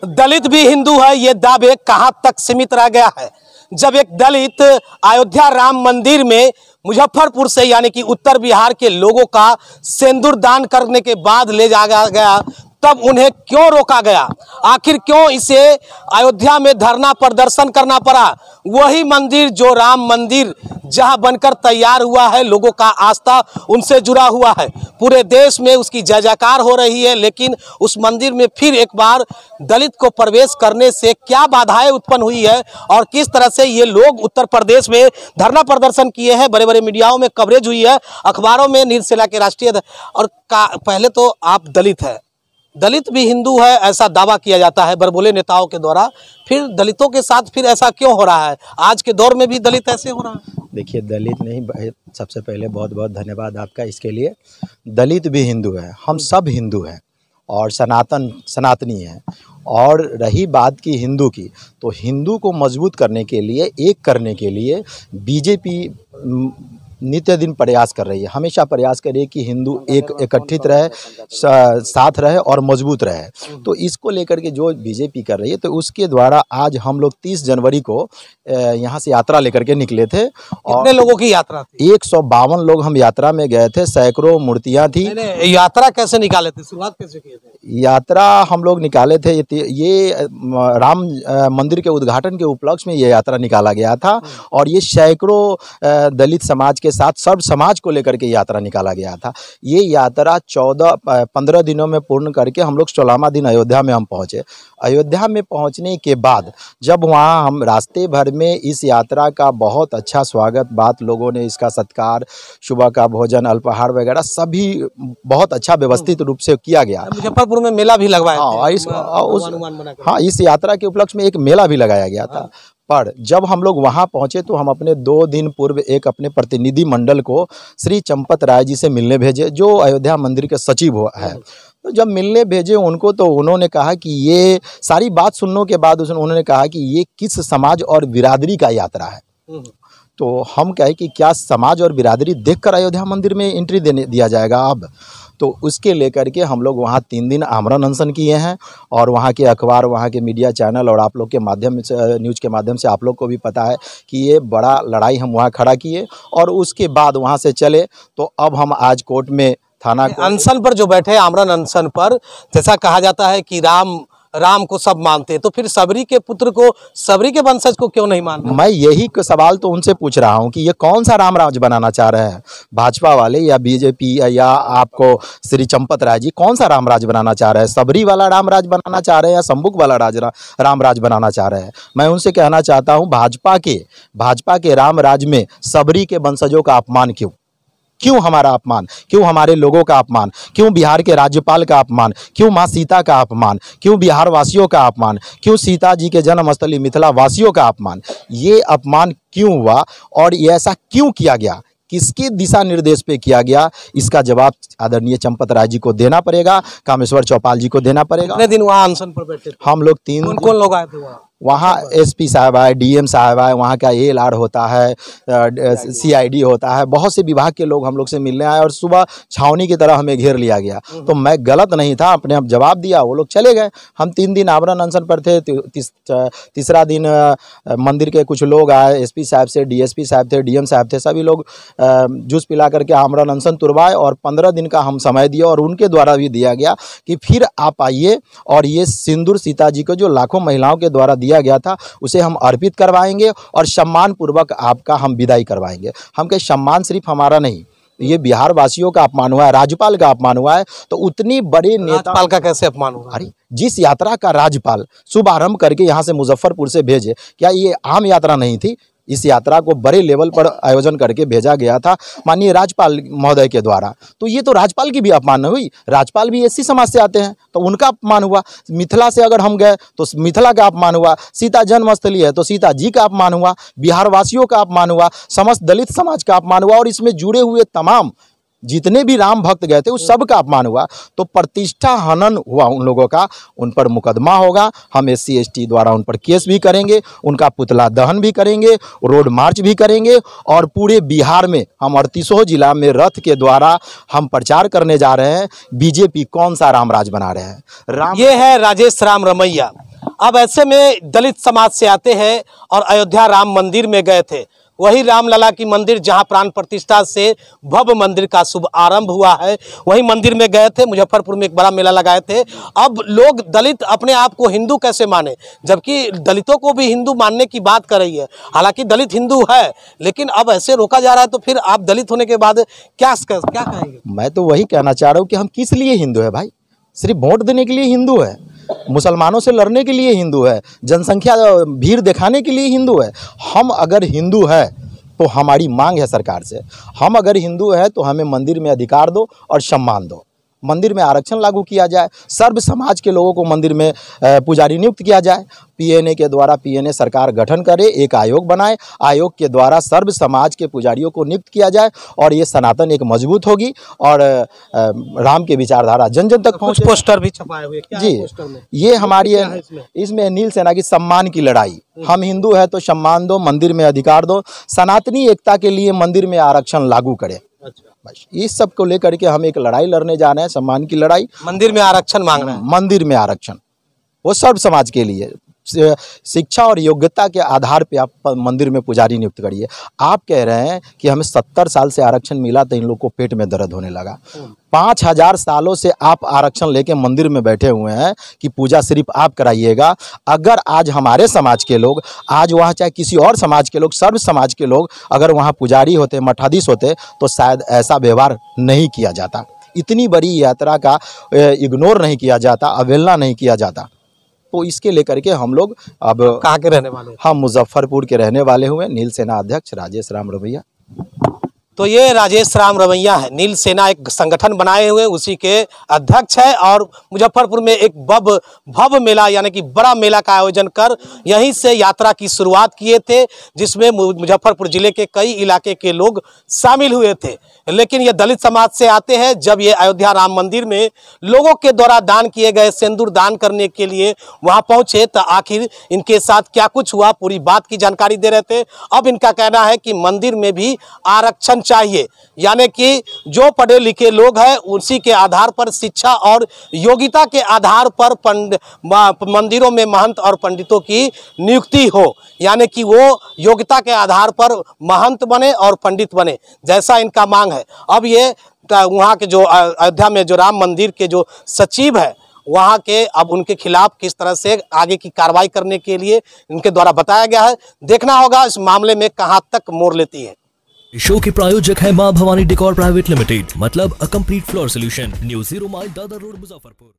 दलित भी हिंदू है, ये दावे कहां तक सीमित रह गया है। जब एक दलित अयोध्या राम मंदिर में मुजफ्फरपुर से यानी कि उत्तर बिहार के लोगों का सिंदूर दान करने के बाद ले जाया गया, तब उन्हें क्यों रोका गया? आखिर क्यों इसे अयोध्या में धरना प्रदर्शन करना पड़ा? वही मंदिर जो राम मंदिर जहां बनकर तैयार हुआ है, लोगों का आस्था उनसे जुड़ा हुआ है, पूरे देश में उसकी जय जयकार हो रही है, लेकिन उस मंदिर में फिर एक बार दलित को प्रवेश करने से क्या बाधाएं उत्पन्न हुई है और किस तरह से ये लोग उत्तर प्रदेश में धरना प्रदर्शन किए हैं, बड़े बड़े मीडियाओं में कवरेज हुई है, अखबारों में निर्सेला के राष्ट्रीय और पहले तो आप दलित है, दलित भी हिंदू है ऐसा दावा किया जाता है बड़बोले नेताओं के द्वारा, फिर दलितों के साथ फिर ऐसा क्यों हो रहा है? आज के दौर में भी दलित ऐसे हो रहा है? देखिए, दलित नहीं, सबसे पहले बहुत बहुत धन्यवाद आपका इसके लिए। दलित भी हिंदू है, हम सब हिंदू हैं और सनातनी हैं। और रही बात की हिंदू की, तो हिंदू को मजबूत करने के लिए, एक करने के लिए बीजेपी नित्य दिन प्रयास कर रही है। हमेशा प्रयास करे कि हिंदू एक एकत्रित रहे, साथ रहे और मजबूत रहे। तो इसको लेकर के जो बीजेपी कर रही है, तो उसके द्वारा आज हम लोग 30 जनवरी को यहाँ से यात्रा लेकर के निकले थे। और कितने लोगों की यात्रा थी? 152 लोग हम यात्रा में गए थे, सैकड़ों मूर्तियाँ थी। यात्रा कैसे निकाले थे, शुरुआत कैसे किए थे? यात्रा हम लोग निकाले थे, ये राम मंदिर के उद्घाटन के उपलक्ष्य में ये यात्रा निकाला गया था और ये सैकड़ों दलित समाज के साथ सर्व समाज को लेकर के यात्रा निकाला गया था। ये यात्रा 15 दिनों में पूर्ण करके हम लोग 16वां दिन अयोध्या में हम पहुँचे। अयोध्या में पहुँचने के बाद जब वहाँ हम रास्ते भर में इस यात्रा का बहुत अच्छा स्वागत, बात लोगों ने इसका सत्कार, सुबह का भोजन, अल्पाहार वगैरह सभी बहुत अच्छा व्यवस्थित रूप से किया गया। मुजफ्फरपुर में मेला भी लगवाया। हाँ, इस यात्रा के उपलक्ष्य में एक मेला भी लगाया गया था। पर जब हम लोग वहाँ पहुँचे तो हम अपने 2 दिन पूर्व एक अपने प्रतिनिधि मंडल को श्री चंपत राय जी से मिलने भेजे, जो अयोध्या मंदिर के सचिव है। तो जब मिलने भेजे उनको, तो उन्होंने कहा कि ये सारी बात सुनने के बाद उन्होंने कहा कि ये किस समाज और बिरादरी का यात्रा है। तो हम कहे कि क्या समाज और बिरादरी देखकर अयोध्या मंदिर में एंट्री दिया जाएगा अब? तो उसके लेकर के हम लोग वहाँ 3 दिन आमरण अनशन किए हैं और वहाँ के अखबार, वहाँ के मीडिया चैनल और आप लोग के माध्यम से, न्यूज़ के माध्यम से आप लोग को भी पता है कि ये बड़ा लड़ाई हम वहाँ खड़ा किए और उसके बाद वहाँ से चले। तो अब हम आज कोर्ट में थाना अनशन पर जो बैठे, आमरण अनशन पर, जैसा कहा जाता है कि राम को सब मानते हैं, तो फिर सबरी के पुत्र को, सबरी के वंशज को क्यों नहीं मानते? मैं यही सवाल तो उनसे पूछ रहा हूं कि ये कौन सा राम राज बनाना चाह रहे हैं, भाजपा वाले या बीजेपी या आपको श्री चंपत राय जी, कौन सा राम राज बनाना चाह रहे हैं? सबरी वाला राम राज बनाना चाह रहे हैं या संबुक वाला राम राज बनाना चाह रहे हैं? मैं उनसे कहना चाहता हूँ, भाजपा के राम राज में सबरी के वंशजों का अपमान क्यों हमारा अपमान, क्यों हमारे लोगों का अपमान, क्यों बिहार के राज्यपाल का अपमान, क्यों माँ सीता का अपमान, क्यों बिहार वासियों का अपमान, क्यों सीता जी के जन्मस्थली मिथिला वासियों का अपमान? ये अपमान क्यों हुआ और ये ऐसा क्यों किया गया, किसके दिशा निर्देश पे किया गया? इसका जवाब आदरणीय चंपत राय जी को देना पड़ेगा, कामेश्वर चौपाल जी को देना पड़ेगा। कितने दिन वहाँ अनशन पर बैठे थे? हम लोग 3 कौन लोग आए थे वहाँ एसपी साहब आए, डीएम साहब आए, वहाँ का एएलआर होता है, सीआईडी होता है, बहुत से विभाग के लोग हम लोग से मिलने आए और सुबह छावनी की तरह हमें घेर लिया गया। तो मैं गलत नहीं था, अपने आप जवाब दिया, वो लोग चले गए। हम 3 दिन आमरण अनशन पर थे। तीसरा दिन मंदिर के कुछ लोग आए, एसपी साहब से, डीएसपी साहब थे, डीएम साहब थे, सभी लोग जूस पिला करके आमरण अनशन तुड़वाए और 15 दिन का हम समय दिया और उनके द्वारा भी दिया गया कि फिर आप आइए और ये सिंदूर सीता जी को जो लाखों महिलाओं के द्वारा दिया गया था उसे हम अर्पित करवाएंगे और सम्मान पूर्वक आपका हम विदाई करवाएंगे। हम कहे सम्मान सिर्फ हमारा नहीं, ये बिहार वासियों का अपमान हुआ है, राज्यपाल का अपमान हुआ है। तो उतनी बड़े नेता, राज्यपाल का कैसे अपमान हुआ? अरे जिस यात्रा का राज्यपाल शुभारंभ करके यहाँ से मुजफ्फरपुर से भेजे, क्या ये आम यात्रा नहीं थी? इस यात्रा को बड़े लेवल पर आयोजन करके भेजा गया था माननीय राज्यपाल महोदय के द्वारा। तो ये तो राज्यपाल की भी अपमान हुई, राज्यपाल भी एससी समाज से आते हैं तो उनका अपमान हुआ। मिथिला से अगर हम गए तो मिथिला का अपमान हुआ, सीता जन्मस्थली है तो सीता जी का अपमान हुआ, बिहार वासियों का अपमान हुआ, समस्त दलित समाज का अपमान हुआ और इसमें जुड़े हुए तमाम जितने भी राम भक्त गए थे उस सब का अपमान हुआ। तो प्रतिष्ठा हनन हुआ उन लोगों का, उन पर मुकदमा होगा। हम SC ST द्वारा उन पर केस भी करेंगे, उनका पुतला दहन भी करेंगे, रोड मार्च भी करेंगे और पूरे बिहार में हम 38 जिला में रथ के द्वारा हम प्रचार करने जा रहे हैं बीजेपी कौन सा राम राज बना रहे हैं। ये है राजेश राम रमैया, अब ऐसे में दलित समाज से आते हैं और अयोध्या राम मंदिर में गए थे, वही रामलला की मंदिर जहां प्राण प्रतिष्ठा से भव्य मंदिर का शुभ आरंभ हुआ है, वही मंदिर में गए थे। मुजफ्फरपुर में एक बड़ा मेला लगाए थे। अब लोग दलित अपने आप को हिंदू कैसे माने, जबकि दलितों को भी हिंदू मानने की बात कर रही है। हालांकि दलित हिंदू है, लेकिन अब ऐसे रोका जा रहा है, तो फिर आप दलित होने के बाद क्या कहेंगे? मैं तो वही कहना चाह रहा हूँ कि हम किस लिए हिंदू है भाई? सिर्फ वोट देने के लिए हिंदू है, मुसलमानों से लड़ने के लिए हिंदू है, जनसंख्या भीड़ दिखाने के लिए हिंदू है। हम अगर हिंदू है तो हमारी मांग है सरकार से, हम अगर हिंदू है तो हमें मंदिर में अधिकार दो और सम्मान दो। मंदिर में आरक्षण लागू किया जाए, सर्व समाज के लोगों को मंदिर में पुजारी नियुक्त किया जाए। पीएनए के द्वारा पीएनए सरकार गठन करे, एक आयोग बनाए, आयोग के द्वारा सर्व समाज के पुजारियों को नियुक्त किया जाए और ये सनातन एक मजबूत होगी और राम के विचारधारा जन जन तक पहुँचे। पोस्टर भी छपाए हुए क्या जी, पोस्टर में? ये हमारी इसमें नील सेना की सम्मान की लड़ाई। हम हिंदू है तो सम्मान दो, मंदिर में अधिकार दो, सनातनी एकता के लिए मंदिर में आरक्षण लागू करें। बस इस सब को लेकर के हम एक लड़ाई लड़ने जा रहे हैं, सम्मान की लड़ाई। मंदिर में आरक्षण मांग रहे हैं। मंदिर में आरक्षण वो सर्व समाज के लिए, शिक्षा और योग्यता के आधार पे आप मंदिर में पुजारी नियुक्त करिए। आप कह रहे हैं कि हमें 70 साल से आरक्षण मिला तो इन लोग को पेट में दर्द होने लगा। 5000 सालों से आप आरक्षण लेके मंदिर में बैठे हुए हैं कि पूजा सिर्फ आप कराइएगा। अगर आज हमारे समाज के लोग, आज वहाँ चाहे किसी और समाज के लोग, सर्व समाज के लोग अगर वहाँ पुजारी होते, मठाधीश होते, तो शायद ऐसा व्यवहार नहीं किया जाता, इतनी बड़ी यात्रा का इग्नोर नहीं किया जाता, अवहेलना नहीं किया जाता। तो इसके लेकर के हम लोग अब कहाँ के रहने वाले? हम मुजफ्फरपुर के रहने वाले हुए। नील सेना अध्यक्ष राजेश राम रवैया। तो ये राजेश राम रवैया है, नील सेना एक संगठन बनाए हुए उसी के अध्यक्ष है और मुजफ्फरपुर में एक भव्य मेला यानी कि बड़ा मेला का आयोजन कर यहीं से यात्रा की शुरुआत किए थे, जिसमें मुजफ्फरपुर जिले के कई इलाके के लोग शामिल हुए थे। लेकिन ये दलित समाज से आते हैं। जब ये अयोध्या राम मंदिर में लोगों के द्वारा दान किए गए सिंदूर दान करने के लिए वहां पहुंचे, तो आखिर इनके साथ क्या कुछ हुआ, पूरी बात की जानकारी दे रहे थे। अब इनका कहना है कि मंदिर में भी आरक्षण चाहिए, यानी कि जो पढ़े लिखे लोग हैं उसी के आधार पर, शिक्षा और योग्यता के आधार पर मंदिरों में महंत और पंडितों की नियुक्ति हो, यानी कि वो योग्यता के आधार पर महंत बने और पंडित बने, जैसा इनका मांग है। अब ये वहाँ के जो अयोध्या में जो राम मंदिर के जो सचिव है वहाँ के, अब उनके खिलाफ किस तरह से आगे की कार्रवाई करने के लिए इनके द्वारा बताया गया है। देखना होगा इस मामले में कहाँ तक मोड़ लेती है। शो के प्रायोजक है मां भवानी डेकोर प्राइवेट लिमिटेड, मतलब a complete floor solution, new 0 mile Dadar road, Muzaffarpur.